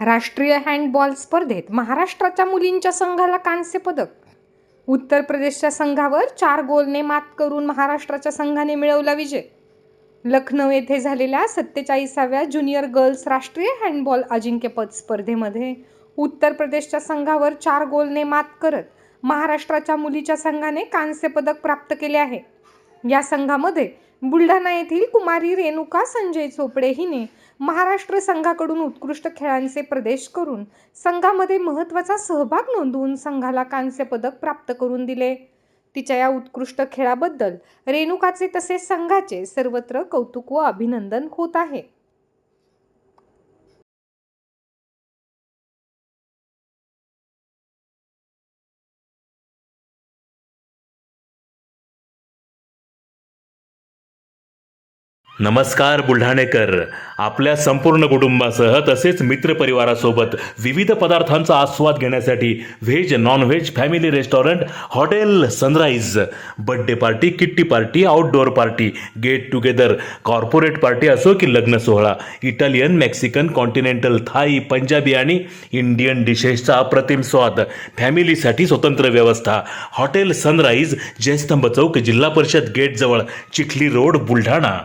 राष्ट्रीय हँडबॉल स्पर्धेत महाराष्ट्राच्या मुलींच्या संघाला कांस्य पदक. उत्तर प्रदेशच्या संघावर 4 गोलने मात करून महाराष्ट्राच्या संघाने मिळवला विजय. लखनौ येथे झालेल्या 47व्या ज्युनियर गर्ल्स राष्ट्रीय हँडबॉल अजिंक्यपद स्पर्धेमध्ये उत्तर प्रदेशच्या संघावर 4 गोलने मात करत महाराष्ट्राच्या मुलीच्या संघाने कांस्य पदक प्राप्त केले आहे. या संघामध्ये बुलढाणा येथील कुमारी रेणुका संजय चोपडे हिने महाराष्ट्र संघाकडून उत्कृष्ट खेळांचे प्रदेश करून संघामध्ये महत्त्वाचा सहभाग नोंदवून संघाला कांस्य पदक प्राप्त करून दिले. तिच्या या उत्कृष्ट खेळाबद्दल रेणुकाचे तसेच संघाचे सर्वत्र कौतुक व अभिनंदन होत आहे. नमस्कार बुलढाणेकर. आपल्या संपूर्ण कुटुंबासह तसेच मित्रपरिवारासोबत विविध पदार्थांचा आस्वाद घेण्यासाठी veg non veg family restaurant hotel sunrise. Birthday party, kitty party, outdoor party, get together, corporate party असो की लग्न सोहळा, Italian, Mexican, continental, Thai, Punjabi आणि इंडियन डिशेसचा अप्रतिम स्वाद. फॅमिलीसाठी स्वतंत्र व्यवस्था. हॉटेल सनराईज, जयस्तंभ चौक, जिल्हा परिषद गेटजवळ, चिखली रोड, बुलढाणा.